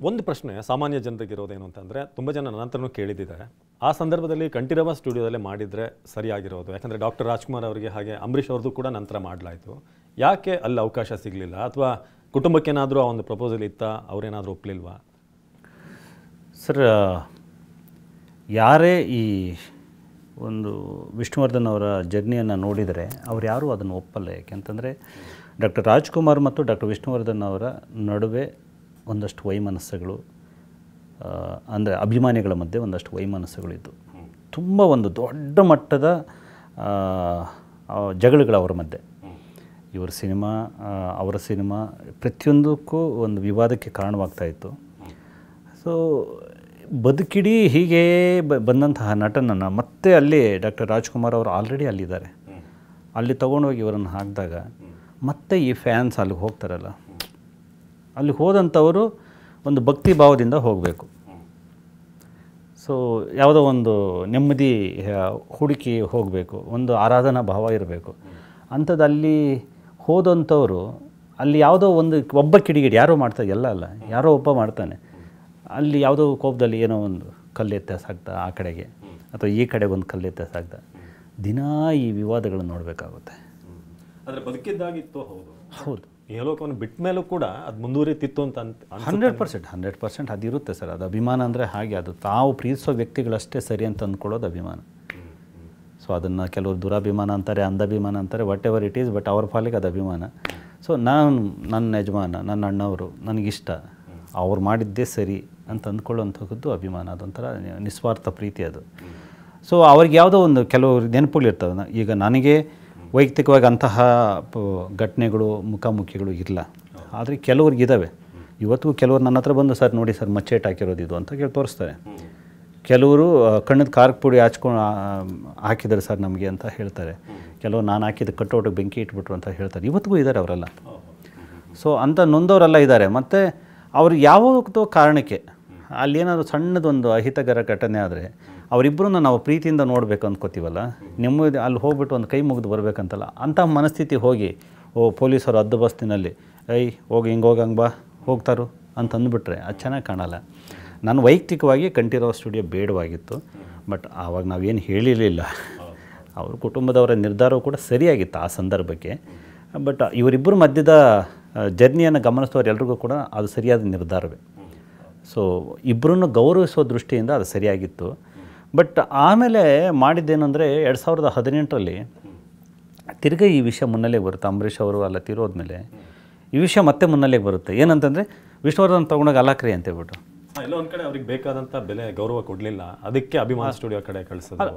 ಒಂದು ಪ್ರಶ್ನೆ ಸಾಮಾನ್ಯ ಜನರಿಗೆ ಇರೋದೇನು ಅಂತಂದರೆ, ತುಂಬ ಜನ ನನ್ನ ಹತ್ರನೂ ಕೇಳಿದ್ದಾರೆ, ಆ ಸಂದರ್ಭದಲ್ಲಿ ಕಂಠೀರವ ಸ್ಟುಡಿಯೋದಲ್ಲೇ ಮಾಡಿದರೆ ಸರಿಯಾಗಿರೋದು. ಯಾಕಂದರೆ ಡಾಕ್ಟರ್ ರಾಜ್ಕುಮಾರ್ ಅವರಿಗೆ ಹಾಗೆ ಅಂಬರೀಷ್ ಅವ್ರದ್ದು ಕೂಡ ನಂತರ ಮಾಡಲಾಯಿತು. ಯಾಕೆ ಅಲ್ಲಿ ಅವಕಾಶ ಸಿಗಲಿಲ್ಲ? ಅಥವಾ ಕುಟುಂಬಕ್ಕೇನಾದರೂ ಆ ಒಂದು ಪ್ರಪೋಸಲ್ ಇತ್ತಾ? ಅವರೇನಾದರೂ ಒಪ್ಪಲಿಲ್ವಾ? ಸರ್, ಯಾರೇ ಈ ಒಂದು ವಿಷ್ಣುವರ್ಧನ್ ಅವರ ಜರ್ನಿಯನ್ನು ನೋಡಿದರೆ ಅವ್ರು ಯಾರೂ ಅದನ್ನು ಒಪ್ಪಲ್ಲ. ಯಾಕೆಂತಂದರೆ ಡಾಕ್ಟರ್ ರಾಜ್ಕುಮಾರ್ ಮತ್ತು ಡಾಕ್ಟರ್ ವಿಷ್ಣುವರ್ಧನ್ ಅವರ ನಡುವೆ ಒಂದಷ್ಟು ವೈಮನಸ್ಸುಗಳು, ಅಂದರೆ ಅಭಿಮಾನಿಗಳ ಮಧ್ಯೆ ಒಂದಷ್ಟು ವೈಮನಸ್ಸುಗಳಿದ್ದು, ತುಂಬ ಒಂದು ದೊಡ್ಡ ಮಟ್ಟದ ಜಗಳಗಳು ಅವರ ಮಧ್ಯೆ. ಇವರ ಸಿನಿಮಾ, ಅವರ ಸಿನಿಮಾ ಪ್ರತಿಯೊಂದಕ್ಕೂ ಒಂದು ವಿವಾದಕ್ಕೆ ಕಾರಣವಾಗ್ತಾಯಿತ್ತು. ಸೊ ಬದುಕಿಡೀ ಹೀಗೇ ಬಂದಂತಹ ನಟನನ್ನು ಮತ್ತೆ ಅಲ್ಲಿ ಡಾಕ್ಟರ್ ರಾಜ್ಕುಮಾರ್ ಅವರು ಆಲ್ರೆಡಿ ಅಲ್ಲಿದ್ದಾರೆ, ಅಲ್ಲಿ ತೊಗೊಂಡೋಗಿ ಇವರನ್ನು ಹಾಕಿದಾಗ ಮತ್ತೆ ಈ ಫ್ಯಾನ್ಸ್ ಅಲ್ಲಿಗೆ ಹೋಗ್ತಾರಲ್ಲ, ಅಲ್ಲಿ ಹೋದಂಥವರು ಒಂದು ಭಕ್ತಿ ಭಾವದಿಂದ ಹೋಗಬೇಕು. ಸೊ ಯಾವುದೋ ಒಂದು ನೆಮ್ಮದಿ ಹುಡುಕಿ ಹೋಗಬೇಕು, ಒಂದು ಆರಾಧನಾ ಭಾವ ಇರಬೇಕು. ಅಂಥದ್ದು ಅಲ್ಲಿ ಹೋದಂಥವರು ಅಲ್ಲಿ ಯಾವುದೋ ಒಂದು ಒಬ್ಬ ಕಿಡಿಗಿಡಿ ಯಾರೋ ಮಾಡ್ತಾರೆ, ಎಲ್ಲ ಅಲ್ಲ, ಯಾರೋ ಒಬ್ಬ ಮಾಡ್ತಾನೆ. ಅಲ್ಲಿ ಯಾವುದೋ ಕೋಪದಲ್ಲಿ ಏನೋ ಒಂದು ಕಲ್ಲು ಎತ್ತಾಸಾಗ್ತಾ ಆ ಕಡೆಗೆ, ಅಥವಾ ಈ ಕಡೆಗೆ ಒಂದು ಕಲ್ಲು ಎತ್ತಾಸಾಗ್ತಾ ದಿನಾ ಈ ವಿವಾದಗಳನ್ನು ನೋಡಬೇಕಾಗುತ್ತೆ. ಆದರೆ ಬದುಕಿದ್ದಾಗಿತ್ತು. ಹೌದು ಹೌದು, ಈ ಲೋಕವನ್ನು ಬಿಟ್ಟ ಮೇಲೂ ಕೂಡ ಅದು ಮುಂದುವರಿತಿತ್ತು ಅಂತ 100% ಅದಿರುತ್ತೆ ಸರ್. ಅದು ಅಭಿಮಾನ ಅಂದರೆ ಹಾಗೆ, ಅದು ತಾವು ಪ್ರೀತಿಸೋ ವ್ಯಕ್ತಿಗಳಷ್ಟೇ ಸರಿ ಅಂತ ಅಂದ್ಕೊಳ್ಳೋದು ಅಭಿಮಾನ. ಸೊ ಅದನ್ನು ಕೆಲವರು ದುರಾಭಿಮಾನ ಅಂತಾರೆ, ಅಂಧಾಭಿಮಾನ ಅಂತಾರೆ, what ever it is, but ಅವ್ರ ಪಾಲಿಗೆ ಅದು ಅಭಿಮಾನ. ಸೊ ನನ್ನ ಯಜಮಾನ, ನನ್ನ ಅಣ್ಣವರು ನನಗಿಷ್ಟ, ಅವ್ರು ಮಾಡಿದ್ದೇ ಸರಿ ಅಂತ ಅಂದ್ಕೊಳ್ಳೋಂಥದ್ದು ಅಭಿಮಾನ. ಅದೊಂಥರ ನಿಸ್ವಾರ್ಥ ಪ್ರೀತಿ ಅದು. ಸೊ ಅವ್ರಿಗೆ ಯಾವುದೋ ಒಂದು ಕೆಲವು ನೆನಪುಗಳಿರ್ತವೆ. ಈಗ ನನಗೆ ವೈಯಕ್ತಿಕವಾಗಿ ಅಂತಹ ಘಟನೆಗಳು, ಮುಖಾಮುಖಿಗಳು ಇಲ್ಲ, ಆದರೆ ಕೆಲವ್ರಿಗಿದ್ದಾವೆ. ಇವತ್ತಿಗೂ ಕೆಲವರು ನನ್ನ ಹತ್ರ ಬಂದು, ಸರ್ ನೋಡಿ ಸರ್ ಮಚ್ಚೇಟ್ ಹಾಕಿರೋದು ಇದು ಅಂತ ಕೇಳಿ ತೋರಿಸ್ತಾರೆ. ಕೆಲವರು ಕಣ್ಣದ ಖಾರದ ಪುಡಿ ಹಾಕಿದ್ದಾರೆ ಸರ್ ನಮಗೆ ಅಂತ ಹೇಳ್ತಾರೆ. ಕೆಲವರು ನಾನು ಹಾಕಿದ ಕಟ್ಟೋಟಿಗೆ ಬೆಂಕಿ ಇಟ್ಬಿಟ್ರು ಅಂತ ಹೇಳ್ತಾರೆ. ಇವತ್ತಿಗೂ ಇದ್ದಾರೆ ಅವರೆಲ್ಲ. ಸೊ ಅಂಥ ನೊಂದವರೆಲ್ಲ ಇದ್ದಾರೆ. ಮತ್ತು ಅವ್ರು ಯಾವುದೋ ಕಾರಣಕ್ಕೆ ಅಲ್ಲೇನಾದರೂ ಸಣ್ಣದೊಂದು ಅಹಿತಕರ ಘಟನೆ ಆದರೆ ಅವರಿಬ್ಬರನ್ನ ನಾವು ಪ್ರೀತಿಯಿಂದ ನೋಡಬೇಕು ಅಂದ್ಕೋತೀವಲ್ಲ, ನೆಮ್ಮದಿ ಅಲ್ಲಿ ಹೋಗ್ಬಿಟ್ಟು ಒಂದು ಕೈ ಮುಗಿದು ಬರಬೇಕಂತಲ್ಲ, ಅಂಥ ಮನಸ್ಥಿತಿ ಹೋಗಿ ಪೊಲೀಸರು ಹದ್ದು ಬಸ್ತಿನಲ್ಲಿ ಹೋಗಿ ಹಿಂಗೆ ಹೋಗಂಗೆ ಬಾ ಹೋಗ್ತಾರೋ ಅಂತ ಅಂದ್ಬಿಟ್ರೆ ಅದು ಚೆನ್ನಾಗಿ ಕಾಣಲ್ಲ. ನಾನು ವೈಯಕ್ತಿಕವಾಗಿ ಕಂಠೀರವ ಸ್ಟುಡಿಯೋ ಬೇಡವಾಗಿತ್ತು, ಬಟ್ ಆವಾಗ ನಾವೇನು ಹೇಳಿರಲಿಲ್ಲ. ಅವ್ರ ಕುಟುಂಬದವರ ನಿರ್ಧಾರವೂ ಕೂಡ ಸರಿಯಾಗಿತ್ತು ಆ ಸಂದರ್ಭಕ್ಕೆ. ಬಟ್ ಇವರಿಬ್ಬರ ಮಧ್ಯದ ಜರ್ನಿಯನ್ನು ಗಮನಿಸಿದವರು ಎಲ್ರಿಗೂ ಕೂಡ ಅದು ಸರಿಯಾದ ನಿರ್ಧಾರವೇ. ಸೊ ಇಬ್ಬರನ್ನು ಗೌರವಿಸೋ ದೃಷ್ಟಿಯಿಂದ ಅದು ಸರಿಯಾಗಿತ್ತು. ಬಟ್ ಆಮೇಲೆ ಮಾಡಿದ್ದೇನೆಂದರೆ 2018ರಲ್ಲಿ ತಿರ್ಗಿ ಈ ವಿಷಯ ಮುನ್ನೆಲೆಗೆ ಬರುತ್ತೆ. ಅಂಬರೀಷ್ ಅವರು ಅಲ್ಲ ತೀರೋದ್ಮೇಲೆ ಈ ವಿಷಯ ಮತ್ತೆ ಮುನ್ನೆಲೆಗೆ ಬರುತ್ತೆ. ಏನಂತಂದರೆ ವಿಷ್ಣುವರ್ಧನ್ ತೊಗೊಂಡಾಗ ಅಲಾಕ್ರಿ ಅಂತೇಳ್ಬಿಟ್ಟು ಎಲ್ಲ ಒಂದು ಕಡೆ ಅವ್ರಿಗೆ ಬೇಕಾದಂಥ ಬೆಲೆ ಗೌರವ ಕೊಡಲಿಲ್ಲ, ಅದಕ್ಕೆ ಅಭಿಮಾನ ಸ್ಟುಡಿಯೋ ಕಡೆ ಕಳಿಸೋದು.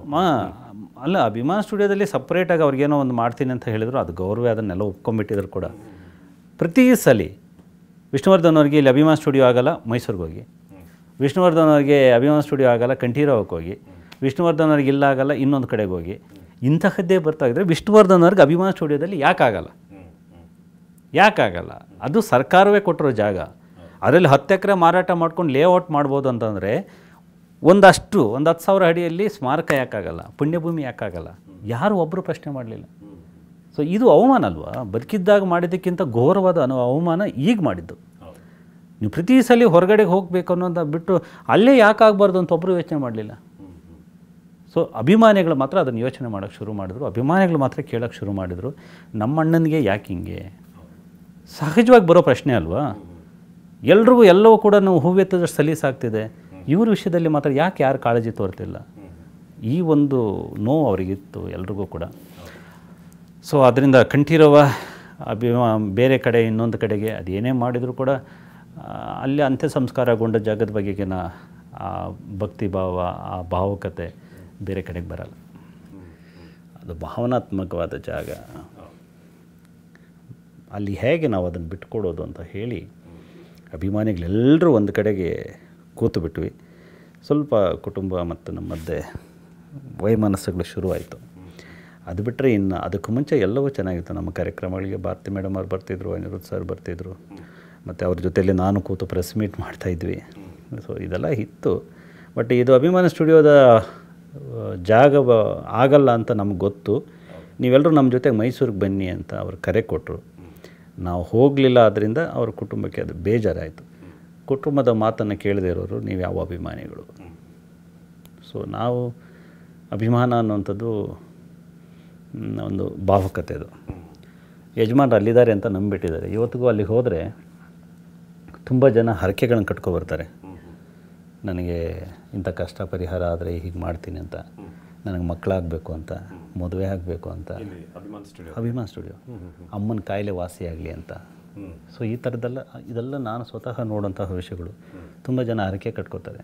ಅಲ್ಲ, ಅಭಿಮಾನ ಸ್ಟುಡಿಯೋದಲ್ಲಿ ಸಪ್ರೇಟಾಗಿ ಅವ್ರಿಗೇನೋ ಒಂದು ಮಾಡ್ತೀನಿ ಅಂತ ಹೇಳಿದ್ರು, ಅದು ಗೌರವ, ಅದನ್ನೆಲ್ಲ ಒಪ್ಕೊಂಡ್ಬಿಟ್ಟಿದ್ರು ಕೂಡ. ಪ್ರತಿ ಸಲ ವಿಷ್ಣುವರ್ಧನ್ ಅವ್ರಿಗೆ ಇಲ್ಲಿ ಅಭಿಮಾನ ಸ್ಟುಡಿಯೋ ಆಗಲ್ಲ ಮೈಸೂರಿಗೆ ಹೋಗಿ, ವಿಷ್ಣುವರ್ಧನ್ ಅವ್ರಿಗೆ ಅಭಿಮಾನ ಸ್ಟುಡಿಯೋ ಆಗಲ್ಲ ಕಂಠೀರವಕ್ಕೆ ಹೋಗಿ, ವಿಷ್ಣುವರ್ಧನ್ ಅವ್ರಿಗೆ ಇಲ್ಲ ಆಗಲ್ಲ ಇನ್ನೊಂದು ಕಡೆಗೆ ಹೋಗಿ, ಇಂತಹದ್ದೇ ಬರ್ತಾಯಿದ್ರೆ ವಿಷ್ಣುವರ್ಧನ್ ಅವ್ರಿಗೆ ಅಭಿಮಾನ ಸ್ಟುಡಿಯೋದಲ್ಲಿ ಯಾಕಾಗಲ್ಲ? ಅದು ಸರ್ಕಾರವೇ ಕೊಟ್ಟಿರೋ ಜಾಗ. ಅದರಲ್ಲಿ 10 ಎಕರೆ ಮಾರಾಟ ಮಾಡ್ಕೊಂಡು ಲೇಔಟ್ ಮಾಡ್ಬೋದು ಅಂತಂದರೆ ಒಂದು 10,000 ಅಡಿಯಲ್ಲಿ ಸ್ಮಾರಕ ಯಾಕಾಗಲ್ಲ? ಪುಣ್ಯಭೂಮಿ ಯಾಕಾಗಲ್ಲ? ಯಾರು ಒಬ್ಬರು ಪ್ರಶ್ನೆ ಮಾಡಲಿಲ್ಲ. ಸೊ ಇದು ಅವಮಾನ ಅಲ್ವಾ? ಬದುಕಿದ್ದಾಗ ಮಾಡಿದ್ದಕ್ಕಿಂತ ಘೋರವಾದ ಅವಮಾನ ಈಗ ಮಾಡಿದ್ದು. ನೀವು ಪ್ರತಿ ಸಲ ಹೊರಗಡೆಗೆ ಹೋಗಬೇಕು ಅನ್ನೋದು ಬಿಟ್ಟು ಅಲ್ಲೇ ಯಾಕಾಗಬಾರ್ದು ಅಂತ ಒಬ್ಬರು ಯೋಚನೆ ಮಾಡಲಿಲ್ಲ. ಸೊ ಅಭಿಮಾನಿಗಳು ಮಾತ್ರ ಅದನ್ನು ಯೋಚನೆ ಮಾಡೋಕ್ಕೆ ಶುರು ಮಾಡಿದ್ರು, ಅಭಿಮಾನಿಗಳು ಮಾತ್ರ ಕೇಳೋಕ್ಕೆ ಶುರು ಮಾಡಿದರು, ನಮ್ಮ ಅಣ್ಣನಿಗೆ ಯಾಕೆ ಹಿಂಗೆ? ಸಹಜವಾಗಿ ಬರೋ ಪ್ರಶ್ನೆ ಅಲ್ವಾ? ಎಲ್ರಿಗೂ ಎಲ್ಲವೂ ಕೂಡ ನಾವು ಹೂವೆತ್ತದಷ್ಟು ಸಲೀಸಾಗ್ತಿದೆ, ಇವ್ರ ವಿಷಯದಲ್ಲಿ ಮಾತ್ರ ಯಾರು ಕಾಳಜಿ ತೋರ್ತಿಲ್ಲ? ಈ ಒಂದು ನೋವು ಅವರಿಗಿತ್ತು ಎಲ್ರಿಗೂ ಕೂಡ. ಸೊ ಅದರಿಂದ ಕಂಠೀರವ ಬೇರೆ ಕಡೆ ಇನ್ನೊಂದು ಕಡೆಗೆ ಅದೇನೇ ಮಾಡಿದರೂ ಕೂಡ ಅಲ್ಲಿ ಅಂತ್ಯ ಸಂಸ್ಕಾರಗೊಂಡ ಜಾಗದ ಬಗೆಗಿನ ಆ ಭಕ್ತಿ ಭಾವ, ಆ ಭಾವುಕತೆ ಬೇರೆ ಕಡೆಗೆ ಬರಲ್ಲ. ಅದು ಭಾವನಾತ್ಮಕವಾದ ಜಾಗ. ಅಲ್ಲಿ ಹೇಗೆ ನಾವು ಅದನ್ನು ಬಿಟ್ಕೊಡೋದು ಅಂತ ಹೇಳಿ ಅಭಿಮಾನಿಗಳೆಲ್ಲರೂ ಒಂದು ಕಡೆಗೆ ಕೂತು ಬಿಟ್ವಿ. ಸ್ವಲ್ಪ ಕುಟುಂಬ ಮತ್ತು ನಮ್ಮ ಮಧ್ಯೆ ವೈಮನಸ್ಸುಗಳು ಶುರುವಾಯಿತು. ಅದು ಬಿಟ್ಟರೆ ಇನ್ನು ಅದಕ್ಕೂ ಮುಂಚೆ ಎಲ್ಲವೂ ಚೆನ್ನಾಗಿತ್ತು. ನಮ್ಮ ಕಾರ್ಯಕ್ರಮಗಳಿಗೆ ಭಾರತಿ ಮೇಡಮ್ ಅವ್ರು ಬರ್ತಿದ್ರು, ಅನಿರುದ್ಧ್ ಸರ್ ಬರ್ತಿದ್ರು, ಮತ್ತು ಅವ್ರ ಜೊತೆಯಲ್ಲಿ ನಾನು ಕೂತು ಪ್ರೆಸ್ ಮೀಟ್ ಮಾಡ್ತಾಯಿದ್ವಿ. ಸೊ ಇದೆಲ್ಲ ಇತ್ತು. ಬಟ್ ಇದು ಅಭಿಮಾನ ಸ್ಟುಡಿಯೋದ ಜಾಗ ಆಗಲ್ಲ ಅಂತ ನಮ್ಗೆ ಗೊತ್ತು. ನೀವೆಲ್ಲರೂ ನಮ್ಮ ಜೊತೆಗೆ ಮೈಸೂರಿಗೆ ಬನ್ನಿ ಅಂತ ಅವ್ರು ಕರೆ ಕೊಟ್ಟರು. ನಾವು ಹೋಗಲಿಲ್ಲ, ಆದ್ದರಿಂದ ಅವ್ರ ಕುಟುಂಬಕ್ಕೆ ಅದು ಬೇಜಾರಾಯಿತು. ಕುಟುಂಬದ ಮಾತನ್ನು ಕೇಳದೇ ಇರೋರು ನೀವು ಯಾವ ಅಭಿಮಾನಿಗಳು. ಸೊ ನಾವು ಅಭಿಮಾನ ಅನ್ನುವಂಥದ್ದು ಒಂದು ಭಾವುಕತೆ. ಅದು ಯಜಮಾನರು ಅಲ್ಲಿದ್ದಾರೆ ಅಂತ ನಂಬಿಟ್ಟಿದ್ದಾರೆ. ಇವತ್ತಿಗೂ ಅಲ್ಲಿಗೆ ಹೋದರೆ ತುಂಬ ಜನ ಹರಕೆಗಳನ್ನು ಕಟ್ಕೊಬರ್ತಾರೆ. ನನಗೆ ಇಂಥ ಕಷ್ಟ ಪರಿಹಾರ ಆದರೆ ಹೀಗೆ ಮಾಡ್ತೀನಿ ಅಂತ, ನನಗೆ ಮಕ್ಕಳಾಗಬೇಕು ಅಂತ, ಮದುವೆ ಆಗಬೇಕು ಅಂತ, ಅಭಿಮಾನ್ ಸ್ಟುಡಿಯೋ ಅಮ್ಮನ ಕಾಯಿಲೆ ವಾಸಿಯಾಗಲಿ ಅಂತ. ಸೊ ಈ ಥರದ್ದೆಲ್ಲ ಇದೆಲ್ಲ ನಾನು ಸ್ವತಃ ನೋಡೋಂತಹ ವಿಷಯಗಳು. ತುಂಬ ಜನ ಹರಕೆ ಕಟ್ಕೋತಾರೆ.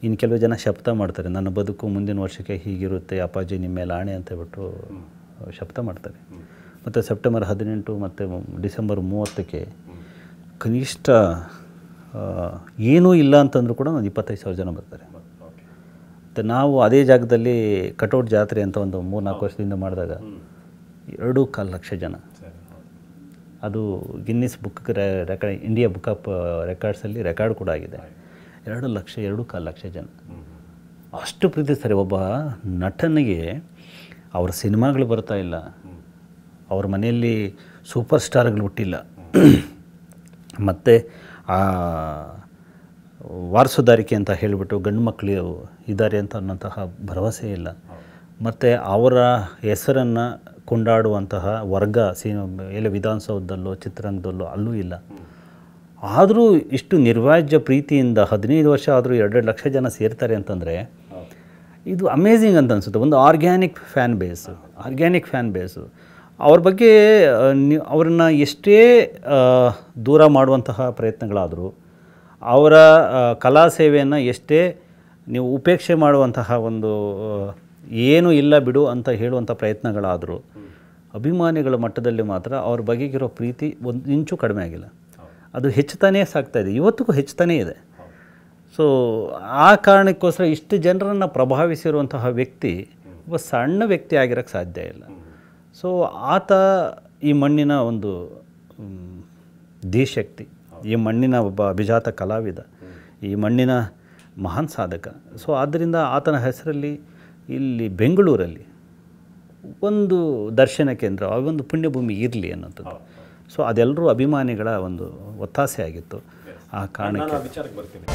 ಇನ್ನು ಕೆಲವು ಜನ ಶಪಥ ಮಾಡ್ತಾರೆ, ನನ್ನ ಬದುಕು ಮುಂದಿನ ವರ್ಷಕ್ಕೆ ಹೀಗಿರುತ್ತೆ ಅಪ್ಪಾಜಿ ನಿಮ್ಮ ಮೇಲೆ ಆಣೆ ಅಂತ ಬಿಟ್ಟು ಶಪಥ ಮಾಡ್ತಾರೆ. ಮತ್ತು ಸೆಪ್ಟೆಂಬರ್ 18 ಮತ್ತು ಡಿಸೆಂಬರ್ 30ಕ್ಕೆ ಕನಿಷ್ಠ ಏನೂ ಇಲ್ಲ ಅಂತಂದರೂ ಕೂಡ ಒಂದು 25,000 ಜನ ಬರ್ತಾರೆ. ಮತ್ತು ನಾವು ಅದೇ ಜಾಗದಲ್ಲಿ ಕಟೌಟ್ ಜಾತ್ರೆ ಅಂತ ಒಂದು 3-4 ವರ್ಷದಿಂದ ಮಾಡಿದಾಗ 2.25 ಲಕ್ಷ ಜನ. ಅದು Guinness book record, India book of ರೆಕಾರ್ಡ್ಸಲ್ಲಿ ರೆಕಾರ್ಡ್ ಕೂಡ ಆಗಿದೆ. 2.25 ಲಕ್ಷ ಜನ ಅಷ್ಟು ಪ್ರೀತಿಸ್ತಾರೆ. ಒಬ್ಬ ನಟನಿಗೆ ಅವ್ರ ಸಿನಿಮಾಗಳು ಬರ್ತಾ ಇಲ್ಲ, ಅವ್ರ ಮನೆಯಲ್ಲಿ ಸೂಪರ್ ಸ್ಟಾರ್ಗಳು ಹುಟ್ಟಿಲ್ಲ, ಮತ್ತು ವಾರಸುದಾರಿಕೆ ಅಂತ ಹೇಳಿಬಿಟ್ಟು ಗಂಡು ಮಕ್ಕಳು ಇದ್ದಾರೆ ಅಂತ ಅನ್ನೋಂತಹ ಭರವಸೆ ಇಲ್ಲ, ಮತ್ತು ಅವರ ಹೆಸರನ್ನು ಕೊಂಡಾಡುವಂತಹ ವರ್ಗ ಎಲ್ಲ ವಿಧಾನಸೌಧದಲ್ಲೋ ಚಿತ್ರರಂಗದಲ್ಲೋ ಅಲ್ಲೂ ಇಲ್ಲ. ಆದರೂ ಇಷ್ಟು ನಿರ್ವಾಜ್ಯ ಪ್ರೀತಿಯಿಂದ 15 ವರ್ಷ ಆದರೂ 2 ಲಕ್ಷ ಜನ ಸೇರ್ತಾರೆ ಅಂತಂದರೆ ಇದು ಅಮೇಝಿಂಗ್ ಅಂತ ಅನಿಸುತ್ತೆ. ಒಂದು ಆರ್ಗ್ಯಾನಿಕ್ ಫ್ಯಾನ್ ಬೇಸು. ಅವ್ರ ಬಗ್ಗೆ ಅವ್ರನ್ನ ಎಷ್ಟೇ ದೂರ ಮಾಡುವಂತಹ ಪ್ರಯತ್ನಗಳಾದರೂ, ಅವರ ಕಲಾ ಸೇವೆಯನ್ನು ಎಷ್ಟೇ ನೀವು ಉಪೇಕ್ಷೆ ಮಾಡುವಂತಹ ಒಂದು ಏನೂ ಇಲ್ಲ ಬಿಡು ಅಂತ ಹೇಳುವಂಥ ಪ್ರಯತ್ನಗಳಾದರೂ, ಅಭಿಮಾನಿಗಳ ಮಟ್ಟದಲ್ಲಿ ಮಾತ್ರ ಅವ್ರ ಬಗೆಗಿರೋ ಪ್ರೀತಿ ಒಂದು ಇಂಚು ಕಡಿಮೆ ಆಗಿಲ್ಲ. ಅದು ಹೆಚ್ಚುತ್ತಾನೇ ಸಾಗ್ತಾಯಿದೆ, ಇವತ್ತಿಗೂ ಹೆಚ್ಚುತ್ತಾನೇ ಇದೆ. ಸೊ ಆ ಕಾರಣಕ್ಕೋಸ್ಕರ ಇಷ್ಟು ಜನರನ್ನು ಪ್ರಭಾವಿಸಿರುವಂತಹ ವ್ಯಕ್ತಿ ಒಬ್ಬ ಸಣ್ಣ ವ್ಯಕ್ತಿ ಆಗಿರೋಕ್ಕೆ ಸಾಧ್ಯ ಇಲ್ಲ. ಸೊ ಆತ ಈ ಮಣ್ಣಿನ ಒಂದು ಧೀಶಕ್ತಿ, ಈ ಮಣ್ಣಿನ ಒಬ್ಬ ಅಭಿಜಾತ ಕಲಾವಿದ, ಈ ಮಣ್ಣಿನ ಮಹಾನ್ ಸಾಧಕ. ಸೊ ಆದ್ದರಿಂದ ಆತನ ಹೆಸರಲ್ಲಿ ಇಲ್ಲಿ ಬೆಂಗಳೂರಲ್ಲಿ ಒಂದು ದರ್ಶನ ಕೇಂದ್ರ, ಒಂದು ಪುಣ್ಯಭೂಮಿ ಇರಲಿ ಅನ್ನೋಂಥದ್ದು. ಸೊ ಅದೆಲ್ಲರೂ ಅಭಿಮಾನಿಗಳ ಒಂದು ಒತ್ತಾಸೆ ಆಗಿತ್ತು. ಆ ಕಾರಣಕ್ಕೆ ವಿಚಾರಕ್ಕೆ ಬರ್ತೀನಿ.